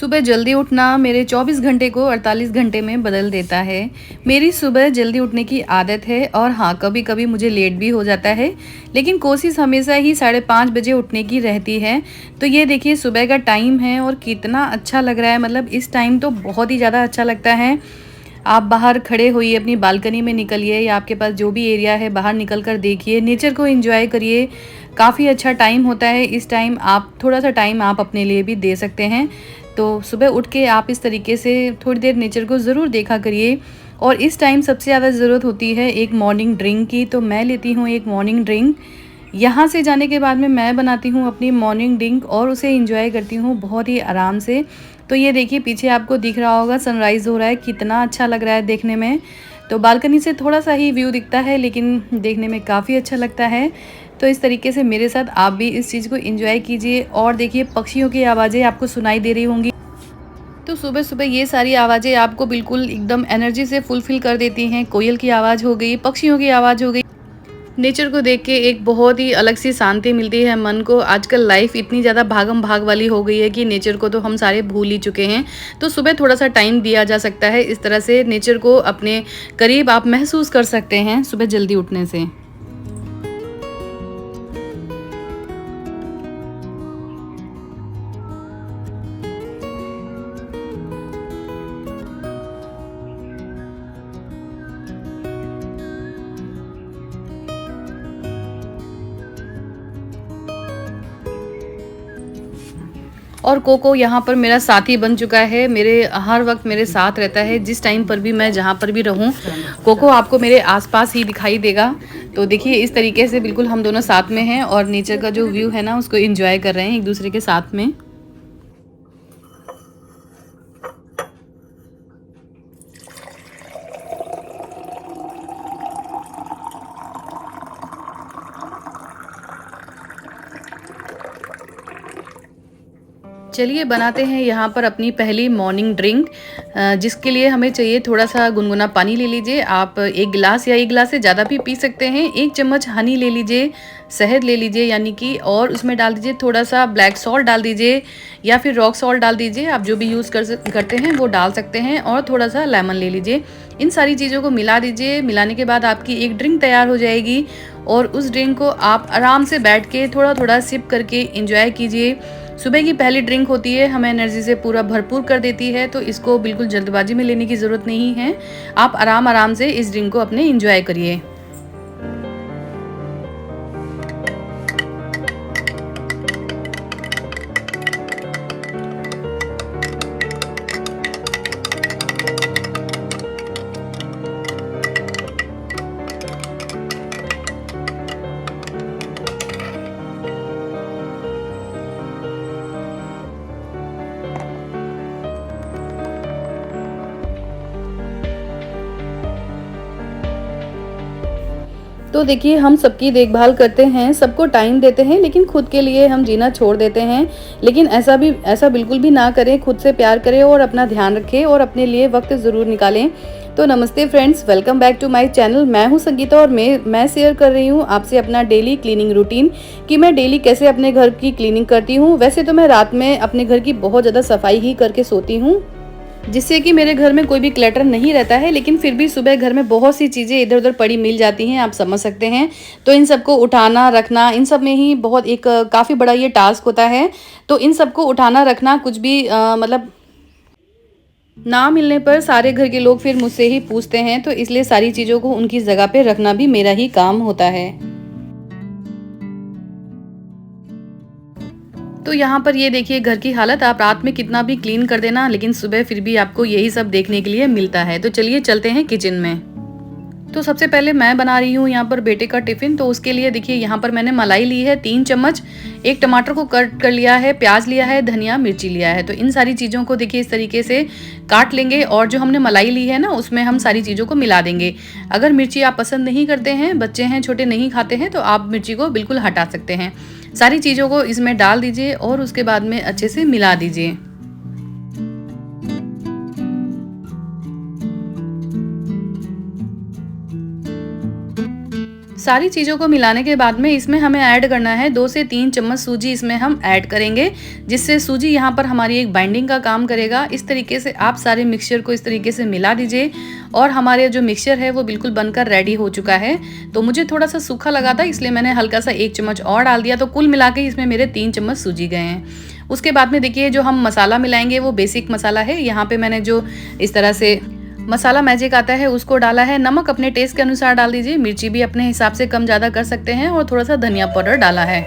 सुबह जल्दी उठना मेरे 24 घंटे को 48 घंटे में बदल देता है। मेरी सुबह जल्दी उठने की आदत है और हाँ, कभी-कभी मुझे लेट भी हो जाता है, लेकिन कोशिश हमेशा ही 5:30 बजे उठने की रहती है। तो ये देखिए सुबह का टाइम है और कितना अच्छा लग रहा है, मतलब इस टाइम तो बहुत ही ज़्यादा अच्छा लगता है। आप बाहर खड़े होइए, अपनी बालकनी में निकलिए या आपके पास जो भी एरिया है बाहर निकल कर देखिए, नेचर को एंजॉय करिए। काफ़ी अच्छा टाइम होता है इस टाइम, आप थोड़ा-सा टाइम आप अपने लिए भी दे सकते हैं। तो सुबह उठ के आप इस तरीके से थोड़ी देर नेचर को ज़रूर देखा करिए। और इस टाइम सबसे ज़्यादा ज़रूरत होती है एक मॉर्निंग ड्रिंक की, तो मैं लेती हूँ एक मॉर्निंग ड्रिंक। यहाँ से जाने के बाद में मैं बनाती हूँ अपनी मॉर्निंग ड्रिंक और उसे एंजॉय करती हूँ बहुत ही आराम से। तो ये देखिए पीछे आपको दिख रहा होगा सनराइज़ हो रहा है, कितना अच्छा लग रहा है देखने में। तो बालकनी से थोड़ा-सा ही व्यू दिखता है, लेकिन देखने में काफ़ी अच्छा लगता है। तो इस तरीके से मेरे साथ आप भी इस चीज़ को एंजॉय कीजिए। और देखिए पक्षियों की आवाज़ें आपको सुनाई दे रही होंगी। तो सुबह-सुबह ये सारी आवाज़ें आपको बिल्कुल एकदम एनर्जी से फुलफ़िल कर देती हैं। कोयल की आवाज़ हो गई, पक्षियों की आवाज़ हो गई। नेचर को देख के एक बहुत ही अलग सी शांति मिलती है मन को। आजकल लाइफ इतनी ज़्यादा भागम-भाग वाली हो गई है कि नेचर को तो हम सारे भूल ही चुके हैं। तो सुबह थोड़ा-सा टाइम दिया जा सकता है, इस तरह से नेचर को अपने करीब आप महसूस कर सकते हैं सुबह जल्दी उठने से। और कोको यहाँ पर मेरा साथी बन चुका है, मेरे हर वक़्त मेरे साथ रहता है, जिस टाइम पर भी मैं जहाँ पर भी रहूँ, कोको आपको मेरे आस-पास ही दिखाई देगा। तो देखिए इस तरीके से बिल्कुल हम दोनों साथ में हैं और नेचर का जो व्यू है ना, उसको एन्जॉय कर रहे हैं एक-दूसरे के साथ में। चलिए बनाते हैं यहाँ पर अपनी पहली मॉर्निंग ड्रिंक। जिसके लिए हमें चाहिए थोड़ा-सा गुनगुना पानी ले लीजिए। आप 1 गिलास या 1 गिलास से ज़्यादा भी पी सकते हैं। 1 चम्मच हनी ले लीजिए, शहद ले लीजिए यानी कि, और उसमें डाल दीजिए थोड़ा-सा ब्लैक सॉल्ट डाल दीजिए या फिर रॉक सॉल्ट डाल दीजिए। आप जो भी यूज़ करते हैं वो डाल सकते हैं, और थोड़ा-सा लेमन ले लीजिए। इन सारी चीज़ों को मिला दीजिए। मिलाने के बाद आपकी एक ड्रिंक तैयार हो जाएगी और उस ड्रिंक को आप आराम से बैठ के थोड़ा-थोड़ा सिप करके एन्जॉय कीजिए। सुबह की पहली ड्रिंक होती है, हमें एनर्जी से पूरा भरपूर कर देती है, तो इसको बिल्कुल जल्दबाजी में लेने की ज़रूरत नहीं है। आप आराम-आराम से इस ड्रिंक को अपने एन्जॉय करिए। तो देखिए हम सबकी देखभाल करते हैं, सबको टाइम देते हैं, लेकिन खुद के लिए हम जीना छोड़ देते हैं। लेकिन ऐसा बिल्कुल भी ना करें, खुद से प्यार करें और अपना ध्यान रखें और अपने लिए वक़्त ज़रूर निकालें। तो नमस्ते friends, welcome back to my channel. मैं हूँ संगीता और मैं शेयर कर रही हूँ आपसे अपना डेली क्लीनिंग रूटीन, कि मैं डेली कैसे अपने घर की क्लीनिंग करती हूँ। वैसे तो मैं रात में अपने घर की बहुत ज़्यादा सफाई ही करके सोती हूँ, जिससे कि मेरे घर में कोई भी क्लटर नहीं रहता है, लेकिन फिर भी सुबह घर में बहुत सी चीज़ें इधर-उधर पड़ी मिल जाती हैं, आप समझ सकते हैं। तो इन सबको उठाना, रखना, इन सब में ही बहुत एक काफ़ी बड़ा ये टास्क होता है। तो इन सबको उठाना, रखना, कुछ भी मतलब ना मिलने पर सारे घर के लोग फिर मुझसे ही पूछते हैं, तो इसलिए सारी चीज़ों को उनकी जगह पे रखना भी मेरा ही काम होता है। तो यहाँ पर ये देखिए घर की हालत, आप रात में कितना भी क्लीन कर देना, लेकिन सुबह फिर भी आपको यही सब देखने के लिए मिलता है। तो चलिए चलते हैं किचन में। तो सबसे पहले मैं बना रही हूँ यहाँ पर बेटे का टिफ़िन। तो उसके लिए देखिए यहाँ पर मैंने मलाई ली है 3 चम्मच, 1 टमाटर को कट कर लिया है, प्याज लिया है, धनिया, मिर्ची लिया है। तो इन सारी चीज़ों को देखिए इस तरीके से काट लेंगे, और जो हमने मलाई ली है ना, उसमें हम सारी चीज़ों को मिला देंगे। अगर मिर्ची आप पसंद नहीं करते हैं, बच्चे हैं छोटे नहीं खाते हैं, तो आप मिर्ची को बिल्कुल हटा सकते हैं। सारी चीज़ों को इसमें डाल दीजिए और उसके बाद में अच्छे से मिला दीजिए। सारी चीज़ों को मिलाने के बाद में इसमें हमें ऐड करना है 2 से 3 चम्मच सूजी इसमें हम ऐड करेंगे, जिससे सूजी यहाँ पर हमारी एक बाइंडिंग का काम करेगा। इस तरीके से आप सारे मिक्सचर को इस तरीके से मिला दीजिए और हमारे जो मिक्सचर है वो बिल्कुल बनकर रेडी हो चुका है। तो मुझे थोड़ा सा सूखा लगा था, इसलिए मैंने हल्का सा 1 चम्मच और डाल दिया, तो कुल मिला के इसमें मेरे 3 चम्मच सूजी गए हैं। उसके बाद में देखिए जो हम मसाला मिलाएंगे वो बेसिक मसाला है। यहाँ पे मैंने जो इस तरह से मसाला मैजिक आता है उसको डाला है। नमक अपने टेस्ट के अनुसार डाल दीजिए, मिर्ची भी अपने हिसाब से कम ज़्यादा कर सकते हैं, और थोड़ा सा धनिया पाउडर डाला है।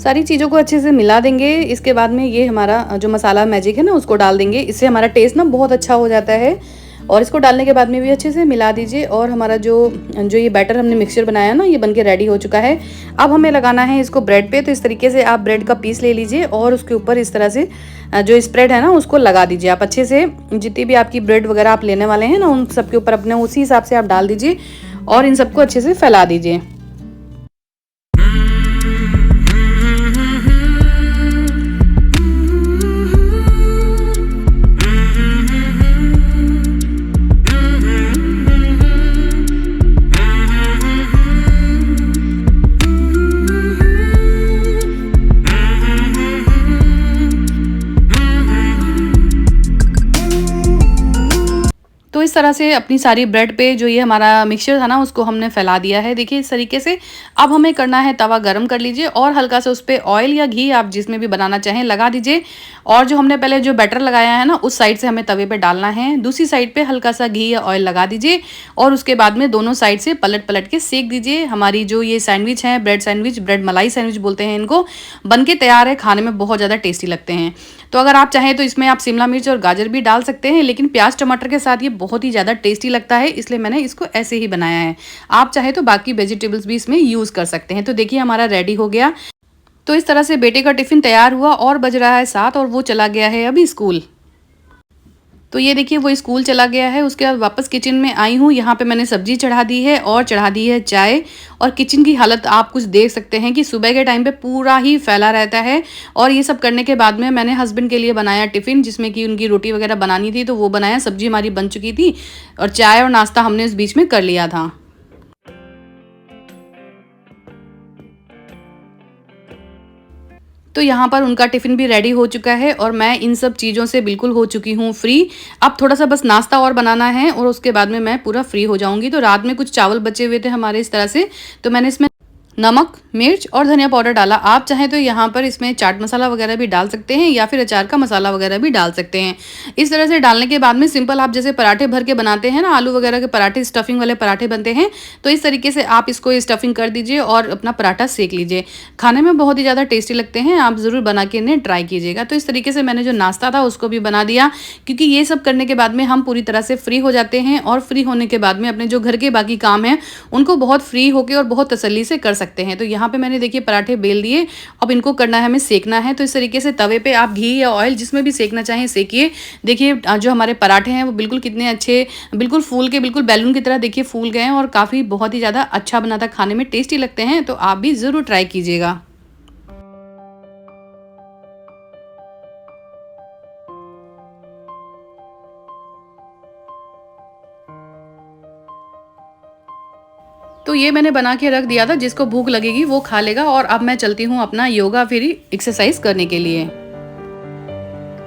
सारी चीज़ों को अच्छे से मिला देंगे। इसके बाद में ये हमारा जो मसाला मैजिक है ना उसको डाल देंगे, इससे हमारा टेस्ट ना बहुत अच्छा हो जाता है। और इसको डालने के बाद में भी अच्छे से मिला दीजिए, और हमारा जो ये बैटर हमने मिक्सचर बनाया ना ये बनके रेडी हो चुका है। अब हमें लगाना है इसको ब्रेड पे। तो इस तरीके से आप ब्रेड का पीस ले लीजिए और उसके ऊपर इस तरह से जो स्प्रेड है ना उसको लगा दीजिए। आप अच्छे से जितनी भी आपकी ब्रेड वगैरह आप लेने वाले हैं ना उन सबके ऊपर अपने उसी हिसाब से आप डाल दीजिए और इन सबको अच्छे से फैला दीजिए। तो इस तरह से अपनी सारी ब्रेड पे जो ये हमारा मिक्सचर था ना उसको हमने फैला दिया है। देखिए इस तरीके से। अब हमें करना है तवा गरम कर लीजिए और हल्का सा उस पर ऑयल या घी आप जिसमें भी बनाना चाहें लगा दीजिए। और जो हमने पहले जो बैटर लगाया है ना उस साइड से हमें तवे पे डालना है, दूसरी साइड पे हल्का सा घी या ऑयल लगा दीजिए और उसके बाद में दोनों साइड से पलट पलट के सेक दीजिए। हमारी जो ये सैंडविच है, ब्रेड सैंडविच, ब्रेड मलाई सैंडविच बोलते हैं इनको, बनके तैयार है। खाने में बहुत ज़्यादा टेस्टी लगते हैं। तो अगर आप चाहें तो इसमें आप शिमला मिर्च और गाजर भी डाल सकते हैं, लेकिन प्याज टमाटर के साथ ये बहुत ही ज़्यादा टेस्टी लगता है, इसलिए मैंने इसको ऐसे ही बनाया है। आप चाहे तो बाकी वेजिटेबल्स भी इसमें यूज़ कर सकते हैं। तो देखिए हमारा रेडी हो गया। तो इस तरह से बेटे का टिफ़िन तैयार हुआ और बज रहा है 7 और वो चला गया है अभी स्कूल। तो ये देखिए वो स्कूल चला गया है। उसके बाद वापस किचन में आई हूँ। यहाँ पे मैंने सब्जी चढ़ा दी है और चढ़ा दी है चाय। और किचन की हालत आप कुछ देख सकते हैं कि सुबह के टाइम पे पूरा ही फैला रहता है। और ये सब करने के बाद में मैंने हस्बैंड के लिए बनाया टिफ़िन, जिसमें कि उनकी रोटी वगैरह बनानी थी, तो वो बनाया। सब्जी हमारी बन चुकी थी और चाय और नाश्ता हमने इस बीच में कर लिया था। तो यहाँ पर उनका टिफ़िन भी रेडी हो चुका है और मैं इन सब चीज़ों से बिल्कुल हो चुकी हूँ फ्री। अब थोड़ा सा बस नाश्ता और बनाना है और उसके बाद में मैं पूरा फ्री हो जाऊँगी। तो रात में कुछ चावल बचे हुए थे हमारे इस तरह से, तो मैंने इसमें नमक, मिर्च और धनिया पाउडर डाला। आप चाहें तो यहाँ पर इसमें चाट मसाला वगैरह भी डाल सकते हैं या फिर अचार का मसाला वगैरह भी डाल सकते हैं। इस तरह से डालने के बाद में सिंपल आप जैसे पराठे भर के बनाते हैं ना, आलू वगैरह के पराठे, स्टफिंग वाले पराठे बनते हैं, तो इस तरीके से आप इसको स्टफिंग कर दीजिए और अपना पराठा सेक लीजिए। खाने में बहुत ही ज़्यादा टेस्टी लगते हैं। आप ज़रूर बना के इन्हें ट्राई कीजिएगा। तो इस तरीके से मैंने जो नाश्ता था उसको भी बना दिया, क्योंकि ये सब करने के बाद में हम पूरी तरह से फ्री हो जाते हैं और फ्री होने के बाद में अपने जो घर के बाकी काम हैं उनको बहुत फ्री होकर और बहुत तसल्ली से कर सकते हैं। तो यहाँ पे मैंने देखिए पराठे बेल दिए। अब इनको करना है हमें सेकना है। तो इस तरीके से तवे पे आप घी या ऑयल जिसमें भी सेकना चाहें सेकिए। देखिए जो हमारे पराठे हैं वो बिल्कुल कितने अच्छे, बिल्कुल फूल के, बिल्कुल बैलून की तरह देखिए फूल गए हैं और काफ़ी बहुत ही ज़्यादा अच्छा बना था, खाने में टेस्टी लगते हैं। तो आप भी ज़रूर ट्राई कीजिएगा। तो ये मैंने बना के रख दिया था, जिसको भूख लगेगी वो खा लेगा। और अब मैं चलती हूँ अपना योगा फिर एक्सरसाइज करने के लिए।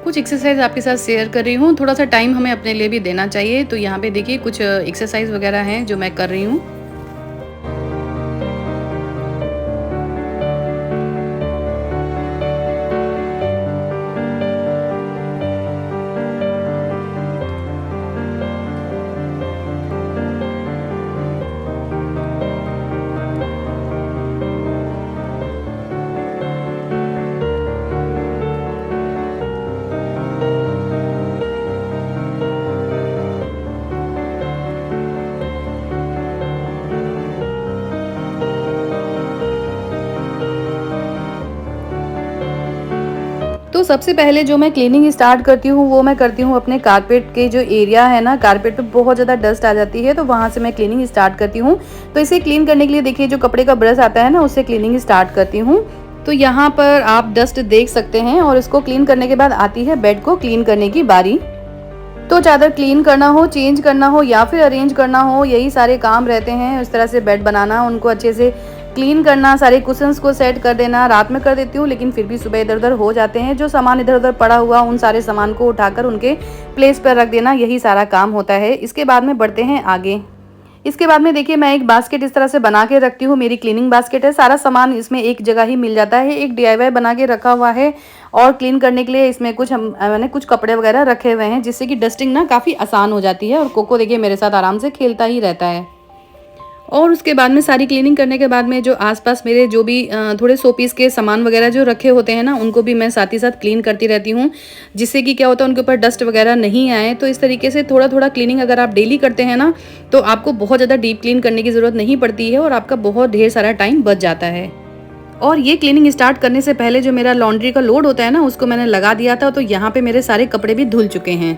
कुछ एक्सरसाइज आपके साथ शेयर कर रही हूँ। थोड़ा सा टाइम हमें अपने लिए भी देना चाहिए। तो यहाँ पे देखिए कुछ एक्सरसाइज वगैरह हैं जो मैं कर रही हूँ। तो सबसे पहले जो मैं क्लीनिंग स्टार्ट करती हूँ वो मैं करती हूँ अपने कारपेट के जो एरिया है ना, कारपेट पे बहुत ज़्यादा डस्ट आ जाती है, तो वहाँ से मैं क्लीनिंग स्टार्ट करती हूँ। तो इसे क्लीन करने के लिए देखिए जो कपड़े का ब्रश आता है ना उससे क्लीनिंग स्टार्ट करती हूँ। तो यहाँ पर आप डस्ट देख सकते हैं और इसको क्लीन करने के बाद आती है बेड को क्लीन करने की बारी। तो चादर क्लीन करना हो, चेंज करना हो या फिर अरेंज करना हो, यही सारे काम रहते हैं। इस तरह से बेड बनाना, उनको अच्छे से क्लीन करना, सारे कुशन्स को सेट कर देना। रात में कर देती हूँ, लेकिन फिर भी सुबह इधर उधर हो जाते हैं। जो सामान इधर उधर पड़ा हुआ, उन सारे सामान को उठाकर उनके प्लेस पर रख देना, यही सारा काम होता है। इसके बाद में बढ़ते हैं आगे। इसके बाद में देखिए, मैं एक बास्केट इस तरह से बना के रखती हूँ। मेरी क्लीनिंग बास्केट है, सारा सामान इसमें एक जगह ही मिल जाता है। एक DIY बना के रखा हुआ है और क्लीन करने के लिए इसमें मैंने कुछ कपड़े वगैरह रखे हुए हैं, जिससे कि डस्टिंग ना काफ़ी आसान हो जाती है। और कोको देखिए मेरे साथ आराम से खेलता ही रहता है। और उसके बाद में सारी क्लीनिंग करने के बाद में जो आसपास मेरे जो भी थोड़े शोपीस के सामान वगैरह जो रखे होते हैं ना, उनको भी मैं साथ ही साथ क्लीन करती रहती हूँ, जिससे कि क्या होता है, उनके ऊपर डस्ट वगैरह नहीं आए। तो इस तरीके से थोड़ा थोड़ा क्लीनिंग अगर आप डेली करते हैं ना, तो आपको बहुत ज़्यादा डीप क्लीन करने की ज़रूरत नहीं पड़ती है और आपका बहुत ढेर सारा टाइम बच जाता है। और ये क्लीनिंग स्टार्ट करने से पहले जो मेरा लॉन्ड्री का लोड होता है ना, उसको मैंने लगा दिया था। तो यहाँ पे मेरे सारे कपड़े भी धुल चुके हैं।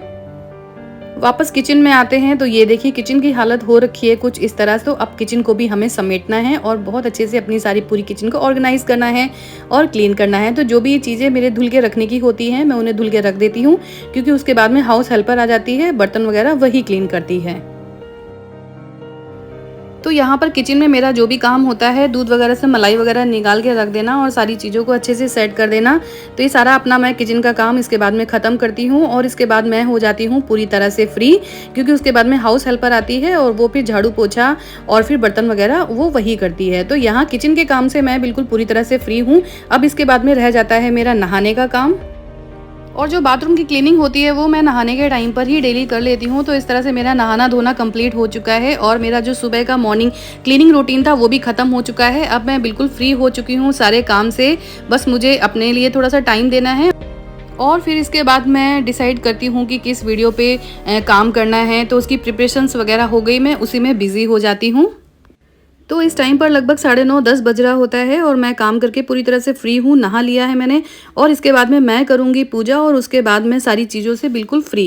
वापस किचन में आते हैं तो ये देखिए किचन की हालत हो रखी है कुछ इस तरह से। तो अब किचन को भी हमें समेटना है और बहुत अच्छे से अपनी सारी पूरी किचन को ऑर्गेनाइज करना है और क्लीन करना है। तो जो भी ये चीज़ें मेरे धुल के रखने की होती हैं, मैं उन्हें धुल के रख देती हूँ, क्योंकि उसके बाद में हाउस हेल्पर आ जाती है, बर्तन वगैरह वही क्लीन करती है। तो यहाँ पर किचन में मेरा जो भी काम होता है, दूध वगैरह से मलाई वगैरह निकाल के रख देना और सारी चीज़ों को अच्छे से सेट कर देना। तो ये सारा अपना मैं किचन का काम इसके बाद में ख़त्म करती हूँ और इसके बाद मैं हो जाती हूँ पूरी तरह से फ्री, क्योंकि उसके बाद में हाउस हेल्पर आती है और वो फिर झाड़ू पोछा और फिर बर्तन वगैरह वो वही करती है। तो यहाँ किचन के काम से मैं बिल्कुल पूरी तरह से फ्री हूँ। अब इसके बाद में रह जाता है मेरा नहाने का काम। और जो बाथरूम की क्लीनिंग होती है वो मैं नहाने के टाइम पर ही डेली कर लेती हूँ। तो इस तरह से मेरा नहाना धोना कंप्लीट हो चुका है और मेरा जो सुबह का मॉर्निंग क्लीनिंग रूटीन था वो भी ख़त्म हो चुका है। अब मैं बिल्कुल फ्री हो चुकी हूँ सारे काम से। बस मुझे अपने लिए थोड़ा सा टाइम देना है और फिर इसके बाद मैं डिसाइड करती हूँ कि किस वीडियो पे काम करना है। तो उसकी प्रिपरेशंस वगैरह हो गई, मैं उसी में बिज़ी हो जाती हूँ। तो इस टाइम पर लगभग 9:30-10 बज रहा होता है और मैं काम करके पूरी तरह से फ्री हूँ। नहा लिया है मैंने और इसके बाद में मैं करूँगी पूजा और उसके बाद मैं सारी चीज़ों से बिल्कुल फ्री।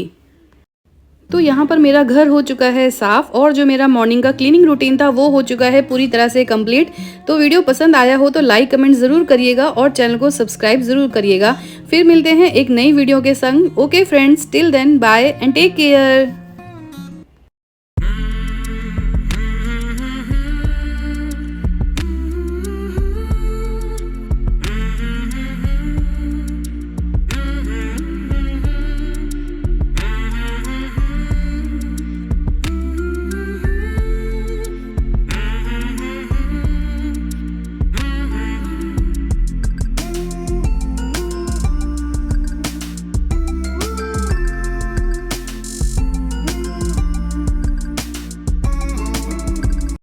तो यहाँ पर मेरा घर हो चुका है साफ़ और जो मेरा मॉर्निंग का क्लीनिंग रूटीन था वो हो चुका है पूरी तरह से कंप्लीट। तो वीडियो पसंद आया हो तो लाइक कमेंट ज़रूर करिएगा और चैनल को सब्सक्राइब ज़रूर करिएगा। फिर मिलते हैं एक नई वीडियो के संग। Okay friends, till then bye and take care.